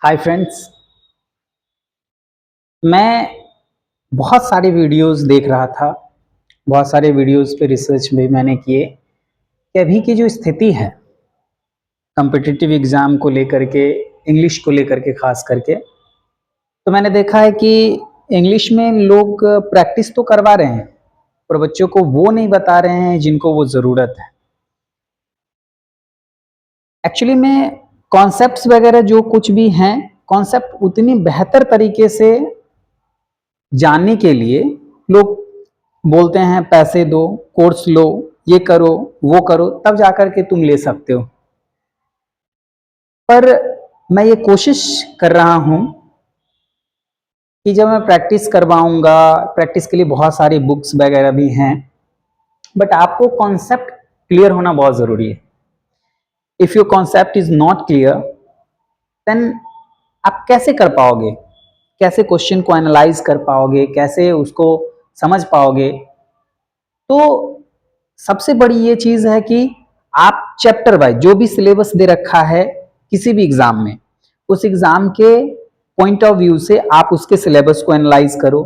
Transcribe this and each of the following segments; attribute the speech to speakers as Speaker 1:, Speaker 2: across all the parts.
Speaker 1: Hi friends. मैं बहुत सारे वीडियोस देख रहा था। बहुत सारे वीडियोस पे रिसर्च भी मैंने किए कि अभी की जो स्थिति है कॉम्पिटिटिव एग्ज़ाम को लेकर के, इंग्लिश को लेकर के ख़ास करके, तो मैंने देखा है कि इंग्लिश में लोग प्रैक्टिस तो करवा रहे हैं पर बच्चों को वो नहीं बता रहे हैं जिनको वो ज़रूरत है। एक्चुअली में कॉन्सेप्ट्स वगैरह जो कुछ भी हैं, कॉन्सेप्ट उतनी बेहतर तरीके से जानने के लिए लोग बोलते हैं पैसे दो, कोर्स लो, ये करो, वो करो, तब जाकर के तुम ले सकते हो। पर मैं ये कोशिश कर रहा हूँ कि जब मैं प्रैक्टिस करवाऊंगा, प्रैक्टिस के लिए बहुत सारी बुक्स वगैरह भी हैं, बट आपको कॉन्सेप्ट क्लियर होना बहुत ज़रूरी है। If your concept is not clear, then आप कैसे कर पाओगे, कैसे क्वेश्चन को एनालाइज कर पाओगे, कैसे उसको समझ पाओगे। तो सबसे बड़ी ये चीज है कि आप चैप्टर वाइज जो भी सिलेबस दे रखा है किसी भी एग्जाम में, उस एग्जाम के पॉइंट ऑफ व्यू से आप उसके सिलेबस को एनालाइज करो,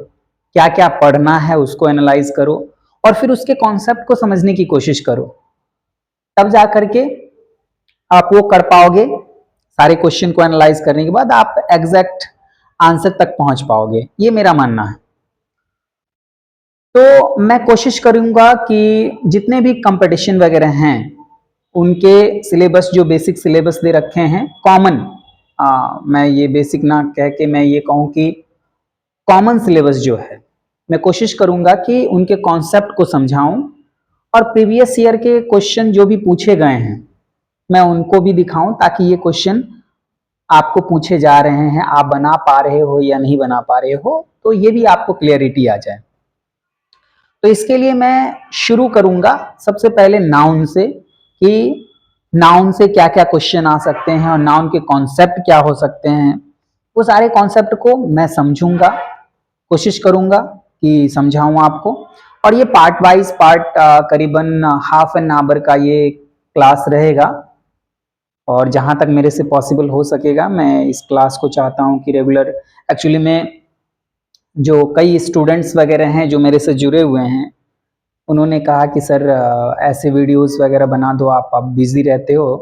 Speaker 1: क्या क्या पढ़ना है उसको एनालाइज करो और फिर उसके कॉन्सेप्ट को समझने की कोशिश करो। तब जा करके आप वो कर पाओगे। सारे क्वेश्चन को एनालाइज करने के बाद आप एग्जैक्ट आंसर तक पहुंच पाओगे, ये मेरा मानना है। तो मैं कोशिश करूंगा कि जितने भी कंपटीशन वगैरह हैं उनके सिलेबस, जो बेसिक सिलेबस दे रखे हैं कॉमन, मैं ये बेसिक ना कह के मैं ये कहूँ कि कॉमन सिलेबस जो है, मैं कोशिश करूंगा कि उनके कॉन्सेप्ट को समझाऊं और प्रीवियस ईयर के क्वेश्चन जो भी पूछे गए हैं मैं उनको भी दिखाऊं, ताकि ये क्वेश्चन आपको पूछे जा रहे हैं, आप बना पा रहे हो या नहीं बना पा रहे हो, तो ये भी आपको क्लियरिटी आ जाए। तो इसके लिए मैं शुरू करूंगा सबसे पहले नाउन से, कि नाउन से क्या क्या क्वेश्चन आ सकते हैं और नाउन के कॉन्सेप्ट क्या हो सकते हैं। वो सारे कॉन्सेप्ट को मैं समझूंगा, कोशिश करूंगा कि समझाऊं आपको। और ये पार्ट वाइज पार्ट करीबन हाफ एन आवर का ये क्लास रहेगा और जहां तक मेरे से पॉसिबल हो सकेगा मैं इस क्लास को चाहता हूं कि रेगुलर, एक्चुअली में जो कई स्टूडेंट्स वगैरह हैं जो मेरे से जुड़े हुए हैं, उन्होंने कहा कि सर ऐसे वीडियोस वगैरह बना दो, आप बिजी रहते हो,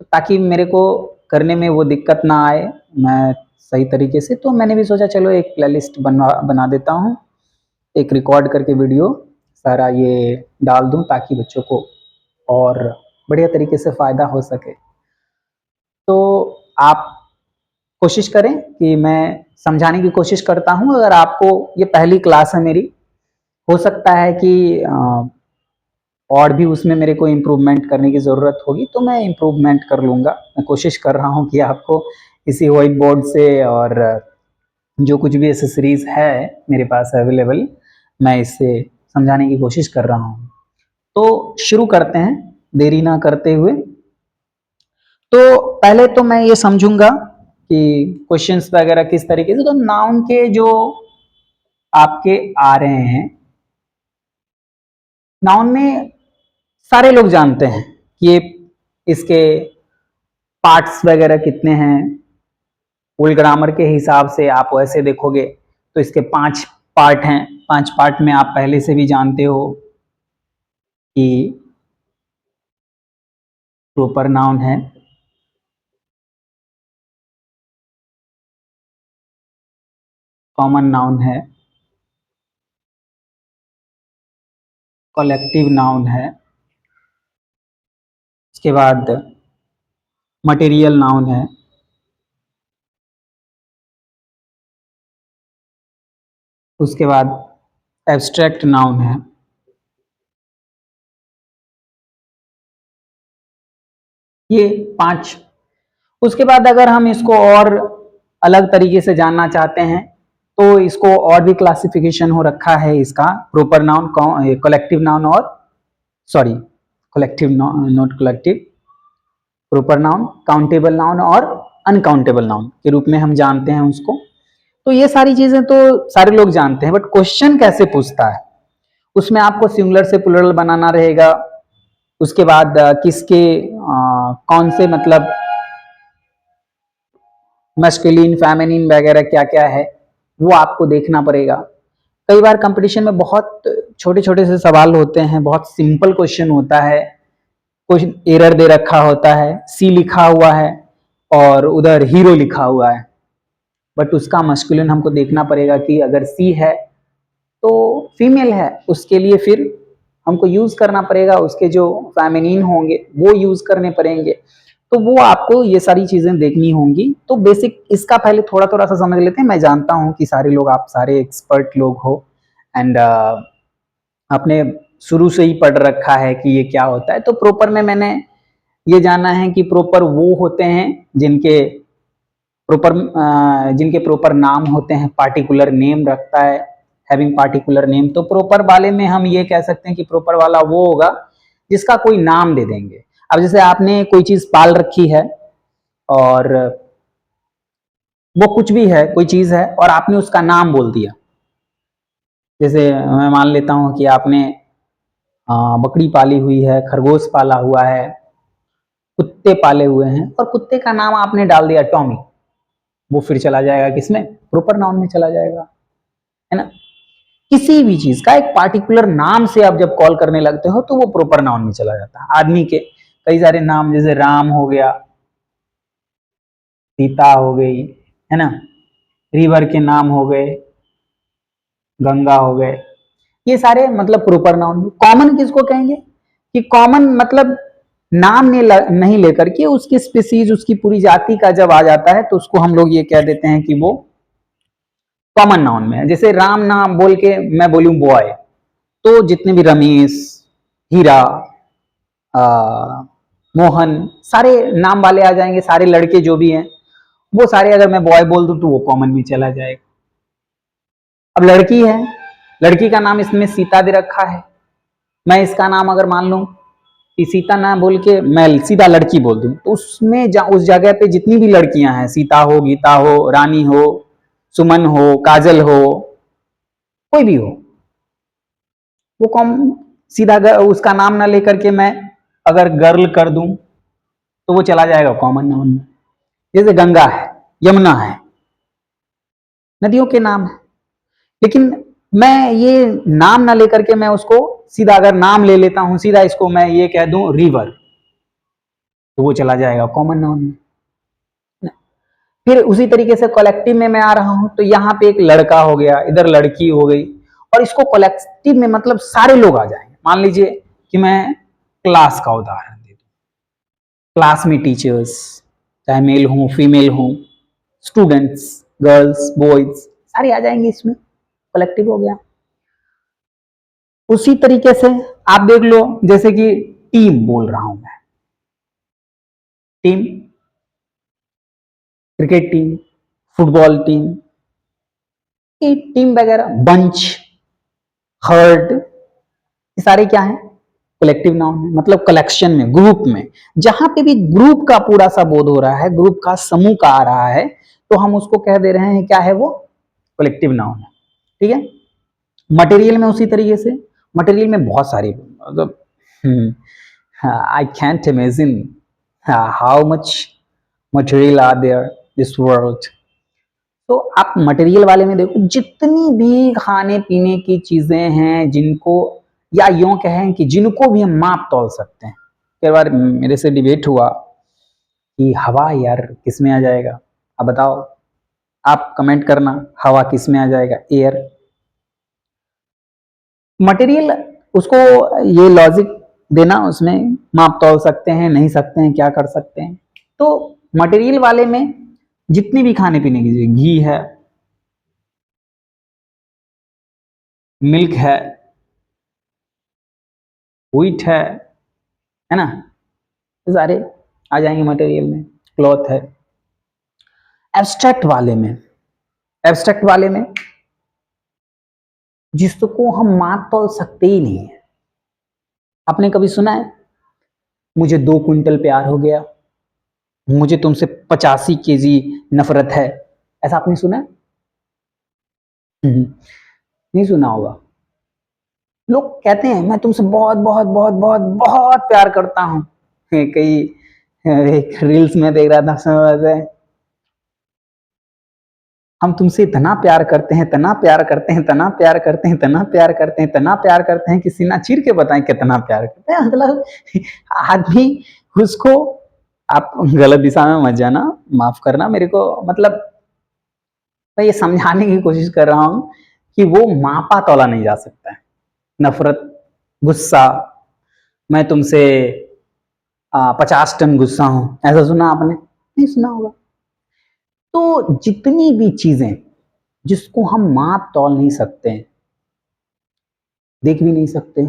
Speaker 1: तो ताकि मेरे को करने में वो दिक्कत ना आए, मैं सही तरीके से। तो मैंने भी सोचा चलो एक प्लेलिस्ट बना देता हूँ, एक रिकॉर्ड करके वीडियो सारा ये डाल दूँ ताकि बच्चों को और बढ़िया तरीके से फ़ायदा हो सके। तो आप कोशिश करें कि मैं समझाने की कोशिश करता हूँ। अगर आपको ये पहली क्लास है मेरी, हो सकता है कि और भी उसमें मेरे को इम्प्रूवमेंट करने की ज़रूरत होगी तो मैं इम्प्रूवमेंट कर लूँगा। मैं कोशिश कर रहा हूँ कि आपको इसी व्हाइट बोर्ड से और जो कुछ भी एसेसरीज है मेरे पास अवेलेबल, मैं इससे समझाने की कोशिश कर रहा हूँ। तो शुरू करते हैं देरी ना करते हुए। तो पहले तो मैं ये समझूंगा कि क्वेश्चंस वगैरह किस तरीके से, तो नाउन के जो आपके आ रहे हैं, नाउन में सारे लोग जानते हैं कि ये इसके पार्ट्स वगैरह कितने हैं। फुल ग्रामर के हिसाब से आप वैसे देखोगे तो इसके 5 पार्ट हैं। 5 पार्ट में आप पहले से भी जानते हो कि प्रॉपर नाउन है, कॉमन नाउन है, कलेक्टिव नाउन है, उसके बाद मटेरियल नाउन है, उसके बाद एब्स्ट्रैक्ट नाउन है, ये 5। उसके बाद अगर हम इसको और अलग तरीके से जानना चाहते हैं तो इसको और भी क्लासिफिकेशन हो रखा है इसका, प्रॉपर नाउन, कलेक्टिव नाउन और sorry collective not collective, proper noun, countable noun और अनकाउंटेबल नाउन के रूप में हम जानते हैं उसको। तो ये सारी चीजें तो सारे लोग जानते हैं, बट क्वेश्चन कैसे पूछता है उसमें आपको सिंगुलर से प्लूरल बनाना रहेगा। उसके बाद किसके कौन से मतलब मस्कुलिन फेमिनिन वगैरह क्या क्या है वो आपको देखना पड़ेगा। कई बार कंपटीशन में बहुत छोटे छोटे से सवाल होते हैं, बहुत सिंपल क्वेश्चन होता है, कुछ एरर दे रखा होता है, सी लिखा हुआ है और उधर हीरो लिखा हुआ है, बट उसका मस्कुलिन हमको देखना पड़ेगा कि अगर सी है तो फीमेल है, उसके लिए फिर हमको यूज करना पड़ेगा, उसके जो फेमिनिन होंगे वो यूज करने पड़ेंगे। तो वो आपको ये सारी चीजें देखनी होंगी। तो बेसिक इसका पहले थोड़ा थोड़ा सा समझ लेते हैं। मैं जानता हूं कि सारे लोग, आप सारे एक्सपर्ट लोग हो एंड आपने शुरू से ही पढ़ रखा है कि ये क्या होता है। तो प्रॉपर में मैंने ये जाना है कि प्रॉपर वो होते हैं जिनके प्रॉपर नाम होते हैं, पार्टिकुलर नेम रखता है, हैविंग पार्टिकुलर नेम। तो प्रॉपर वाले में हम ये कह सकते हैं कि प्रॉपर वाला वो होगा जिसका कोई नाम दे देंगे। अब जैसे आपने कोई चीज पाल रखी है और वो कुछ भी है, कोई चीज है और आपने उसका नाम बोल दिया। जैसे मैं मान लेता हूं कि आपने बकरी पाली हुई है, खरगोश पाला हुआ है, कुत्ते पाले हुए हैं और कुत्ते का नाम आपने डाल दिया टॉमी। वो फिर चला जाएगा किसमें? प्रॉपर नाउन में चला जाएगा, है ना। किसी भी चीज का एक पार्टिकुलर नाम से आप जब कॉल करने लगते हो तो वो प्रॉपर नाउन में चला जाता है। आदमी के कई सारे नाम, जैसे राम हो गया, सीता हो गई, है ना, रिवर के नाम हो गए, गंगा हो गए, ये सारे मतलब प्रॉपर नाउन। कॉमन किसको कहेंगे? कि कॉमन मतलब नाम नहीं लेकर के उसकी स्पीसीज, उसकी पूरी जाति का जब आ जाता है तो उसको हम लोग ये कह देते हैं कि वो कॉमन नाउन में है। जैसे राम नाम बोल के मैं बोलूं बॉय, तो जितने भी रमेश, हीरा, मोहन, सारे नाम वाले आ जाएंगे, सारे लड़के जो भी हैं वो सारे, अगर मैं बॉय बोल दूं तो वो कॉमन में चला जाएगा। अब लड़की है, लड़की का नाम इसमें सीता दे रखा है, मैं इसका नाम अगर मान लूं कि सीता ना बोल के मैं सीधा लड़की बोल दूं तो उसमें उस जगह पे जितनी भी लड़कियां हैं, सीता हो, गीता हो, रानी हो, सुमन हो, काजल हो, कोई भी हो, वो कॉम सीधा उसका नाम ना लेकर के मैं अगर गर्ल कर दूं तो वो चला जाएगा कॉमन नाउन में। जैसे गंगा है, यमुना है, नदियों के नाम है, लेकिन मैं ये नाम ना लेकर के मैं उसको सीधा अगर नाम ले लेता हूं, सीधा इसको मैं ये कह दूं रिवर, तो वो चला जाएगा कॉमन नाउन में। फिर उसी तरीके से कलेक्टिव में मैं आ रहा हूं तो यहाँ पे एक लड़का हो गया, इधर लड़की हो गई, और इसको कलेक्टिव में मतलब सारे लोग आ जाएंगे। मान लीजिए कि मैं क्लास का उदाहरण दे दूं, क्लास में टीचर्स, चाहे मेल हो फीमेल हो, स्टूडेंट्स, गर्ल्स, बॉयज, सारे आ जाएंगे, इसमें कलेक्टिव हो गया। उसी तरीके से आप देख लो, जैसे कि टीम बोल रहा हूं मैं, team, cricket team, football team, team वगैरह, बंच, हर्ड, ये सारे क्या है? कलेक्टिव नाउन है। मतलब कलेक्शन में, ग्रुप में, जहां पे भी ग्रुप का पूरा सा बोध हो रहा है, ग्रुप का समूह का आ रहा है, तो हम उसको कह दे रहे हैं क्या है? वो कलेक्टिव नाउन है। ठीक है। मटेरियल में उसी तरीके से, मटेरियल में बहुत सारी मतलब I can't imagine how much material are there this world. तो आप मटेरियल वाले में देखो, जितनी भी खाने पीने की चीजें हैं जिनको, या यूं कहें कि जिनको भी हम माप तौल सकते हैं। कई बार मेरे से डिबेट हुआ कि हवा यार किस में आ जाएगा, अब बताओ, आप कमेंट करना, हवा किस में आ जाएगा? एयर। मटेरियल, उसको ये लॉजिक देना, उसमें माप तौल सकते हैं, नहीं सकते हैं, क्या कर सकते हैं। तो मटेरियल वाले में जितनी भी खाने पीने की चीजें, घी है, मिल्क है, व्हीट है ना, ये सारे आ जाएंगे मटेरियल में। क्लॉथ है। एब्स्ट्रैक्ट वाले में, एब्स्ट्रैक्ट वाले में जिसको हम माप तौल सकते ही नहीं है। आपने कभी सुना है मुझे 2 क्विंटल प्यार हो गया, मुझे तुमसे 85 केजी नफरत है? ऐसा आपने सुना है? नहीं सुना होगा। लोग कहते हैं मैं तुमसे बहुत बहुत बहुत बहुत बहुत प्यार करता हूं। कई एक रील्स में देख रहा था, समझ हम तुमसे इतना प्यार करते हैं, इतना प्यार करते हैं, इतना प्यार करते हैं, इतना प्यार करते हैं, इतना प्यार करते हैं कि सीना चीर के बताएं कितना प्यार करते हैं। मतलब आदमी उसको, आप गलत दिशा में मत जाना, माफ करना मेरे को, मतलब मैं ये समझाने की कोशिश कर रहा हूं कि वो मापा तोला नहीं जा सकता है। नफरत, गुस्सा, मैं तुमसे 50 टन गुस्सा हूं, ऐसा सुना आपने? नहीं सुना होगा। तो जितनी भी चीजें जिसको हम माप तौल नहीं सकते, देख भी नहीं सकते,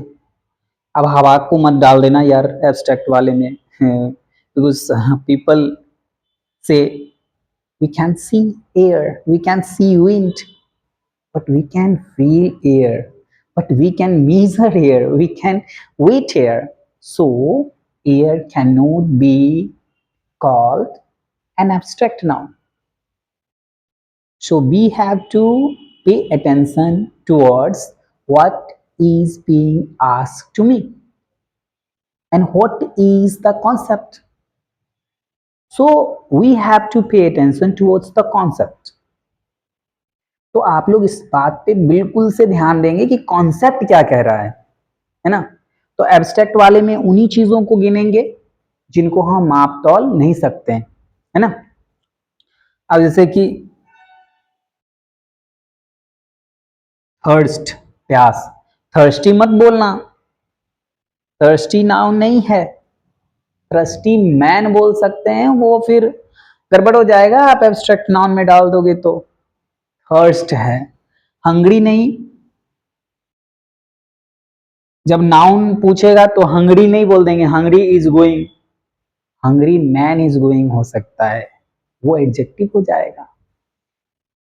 Speaker 1: अब हवा को मत डाल देना यार एब्स्ट्रैक्ट वाले में, बिकॉज पीपल से we can see air, we can see wind, but we can feel air, but we can measure air, we can weight air. So air cannot be called an abstract noun. So we have to pay attention towards what is being asked to me and what is the concept. So we have to pay attention towards the concept. तो आप लोग इस बात पे बिल्कुल से ध्यान देंगे कि कॉन्सेप्ट क्या कह रहा है ना? तो एब्स्ट्रैक्ट वाले में उन्हीं चीजों को गिनेंगे जिनको हम माप तौल नहीं सकते हैं, है ना? अब जैसे कि थर्स्ट, प्यास, थर्स्टी मत बोलना, थर्स्टी नाउन नहीं है, थर्स्टी मैन बोल सकते हैं, वो फिर गड़बड़ हो जाएगा आप एब्स्ट्रैक्ट नाउन में डाल दोगे तो। थर्स्ट है, हंग्री नहीं, जब नाउन पूछेगा तो हंग्री नहीं बोल देंगे, hungry is going, hungry man is going हो सकता है, वो एडजेक्टिव हो जाएगा।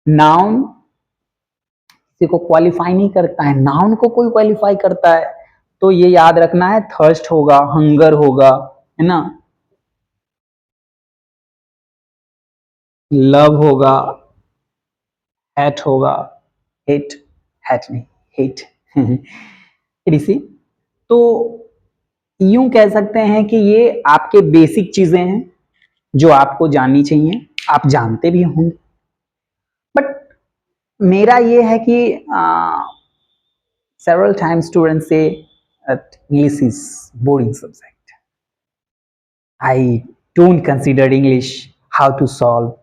Speaker 1: नाउन किसी को क्वालिफाई नहीं करता है, नाउन को कोई क्वालिफाई करता है, तो ये याद रखना है, थर्स्ट होगा, हंगर होगा, है ना, लव होगा, हैट होगा, हेट, हैट नहीं, हेट इसी। तो यूं कह सकते हैं कि ये आपके बेसिक चीजें हैं जो आपको जाननी चाहिए, आप जानते भी होंगे, बट मेरा ये है कि several times students say that English is boring subject. I don't consider English how to solve.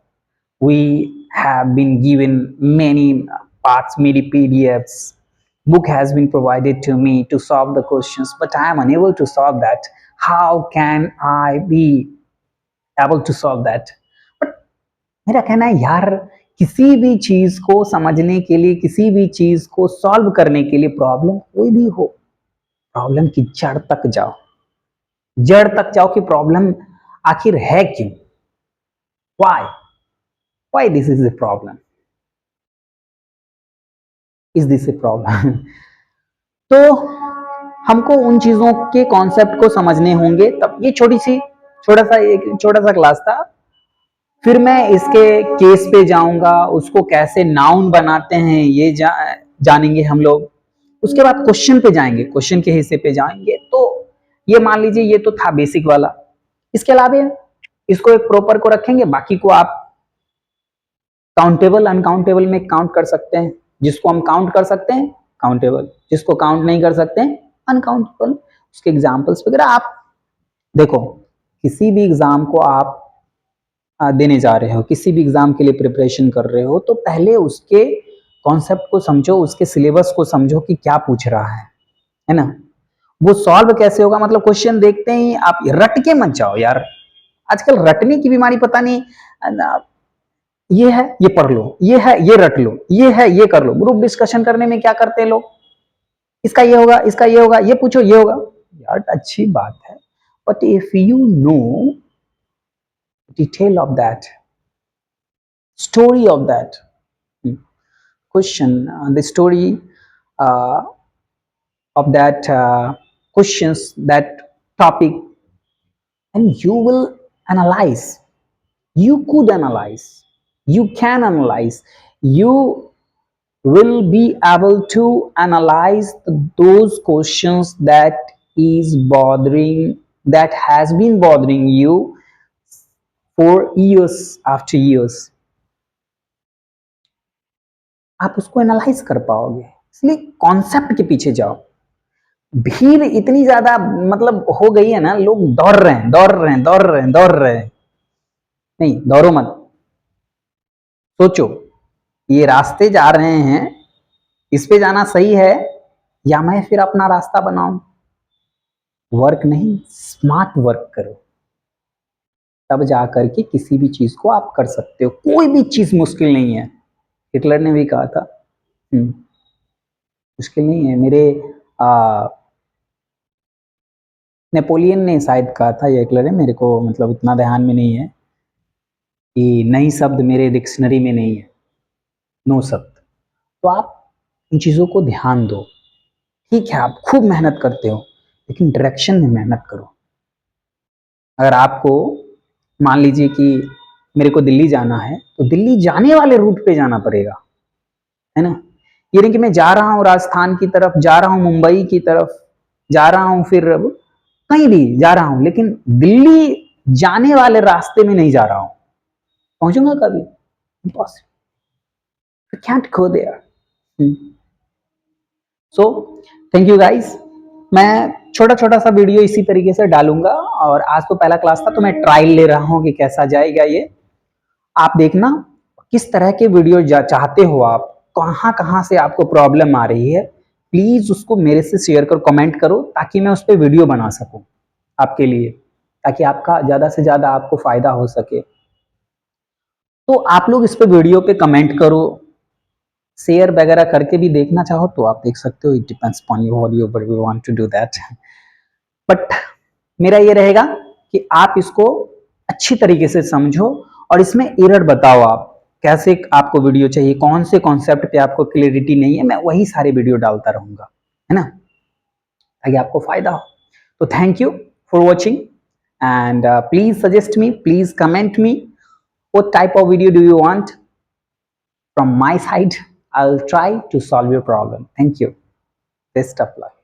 Speaker 1: We have been given many parts, many PDFs. Book has been provided to me to solve the questions, but I am unable to solve that. How can I be able to solve that? But मेरा कहना है यार, किसी भी चीज को समझने के लिए, किसी भी चीज को सॉल्व करने के लिए, प्रॉब्लम कोई भी हो, प्रॉब्लम की जड़ तक जाओ, जड़ तक जाओ कि प्रॉब्लम आखिर है क्यों, why this is a problem, is this a problem. तो हमको उन चीजों के कॉन्सेप्ट को समझने होंगे, तब ये छोटा सा क्लास था। फिर मैं इसके केस पे जाऊंगा, उसको कैसे नाउन बनाते हैं ये जानेंगे हम लोग। उसके बाद क्वेश्चन पे जाएंगे, क्वेश्चन के हिस्से पे जाएंगे। तो ये मान लीजिए ये तो था बेसिक वाला, इसके अलावा इसको एक प्रॉपर को रखेंगे, बाकी को आप काउंटेबल अनकाउंटेबल में काउंट कर सकते हैं। जिसको हम काउंट कर सकते हैं काउंटेबल, जिसको काउंट नहीं कर सकते हैं अनकाउंटेबल। उसके एग्जाम्पल्स वगैरह आप देखो, किसी भी एग्जाम को आप देने जा रहे हो, किसी भी एग्जाम के लिए प्रिपरेशन कर रहे हो, तो पहले उसके कॉन्सेप्ट को समझो, उसके सिलेबस को समझो कि क्या पूछ रहा है ना। वो सॉल्व कैसे होगा, मतलब क्वेश्चन देखते ही आप रट के मत जाओ यार, आजकल रटने की बीमारी पता नहीं, ये है ये पढ़ लो, ये है ये रट लो, ये है ये कर लो। ग्रुप डिस्कशन करने में क्या करते हैं लोग, इसका ये होगा, इसका ये होगा, ये पूछो ये होगा। यार अच्छी बात है, but if you know detail of that, story of that question, the story uh, of that questions, that topic, and you will analyze, you could analyze, you can analyze, you will be able to analyze those questions that is bothering, that has been bothering you for years after years. आप उसको analyse कर पाओगे। इसलिए concept के पीछे जाओ। भीड़ इतनी ज्यादा मतलब हो गई है ना, लोग दौड़ रहे हैं दौड़ रहे हैं दौड़ रहे हैं दौड़ रहे हैं। नहीं, दौड़ो मत, सोचो ये रास्ते जा रहे हैं, इस पे जाना सही है या मैं फिर अपना रास्ता बनाऊं। वर्क नहीं, स्मार्ट वर्क करो, तब जाकर के किसी भी चीज को आप कर सकते हो। कोई भी चीज मुश्किल नहीं है। हिटलर ने भी कहा था मुश्किल नहीं है। मेरे नेपोलियन ने शायद कहा था, ये हिटलर है, मेरे को मतलब इतना ध्यान में नहीं है कि नई शब्द मेरे डिक्शनरी में नहीं है, नो शब्द। तो आप इन चीजों को ध्यान दो। ठीक है, आप खूब मेहनत करते हो, लेकिन डायरेक्शन में मेहनत करो। अगर आपको मान लीजिए कि मेरे को दिल्ली जाना है, तो दिल्ली जाने वाले रूट पे जाना पड़ेगा, है ना। ये नहीं कि मैं जा रहा हूँ राजस्थान की तरफ, जा रहा हूँ मुंबई की तरफ, जा रहा हूँ फिर कहीं भी जा रहा हूँ, लेकिन दिल्ली जाने वाले रास्ते में नहीं जा रहा हूँ। पहुंचूंगा कभी? Impossible. You can't go there. So thank you guys. मैं छोटा छोटा सा वीडियो इसी तरीके से डालूंगा, और आज तो पहला क्लास था तो मैं ट्रायल ले रहा हूँ कि कैसा जाएगा ये। आप देखना किस तरह के वीडियो चाहते हो आप, कहाँ कहाँ से आपको प्रॉब्लम आ रही है, प्लीज उसको मेरे से शेयर करो, कमेंट करो, ताकि मैं उस पर वीडियो बना सकूं आपके लिए, ताकि आपका ज्यादा से ज्यादा आपको फायदा हो सके। तो आप लोग इस पे वीडियो पे कमेंट करो, शेयर वगैरह करके भी देखना चाहो तो आप देख सकते हो। It depends upon you what you want to do that. But मेरा ये रहेगा कि आप इसको अच्छी तरीके से समझो, और इसमें एरर बताओ आप कैसे आपको वीडियो चाहिए, कौन से कॉन्सेप्ट पे आपको क्लियरिटी नहीं है, मैं वही सारे वीडियो डालता रहूंगा, है ना, ताकि आपको फायदा हो। तो thank you for watching, and please suggest me, please comment me what type of video do you want from my side. I'll try to solve your problem. Thank you. Best of luck.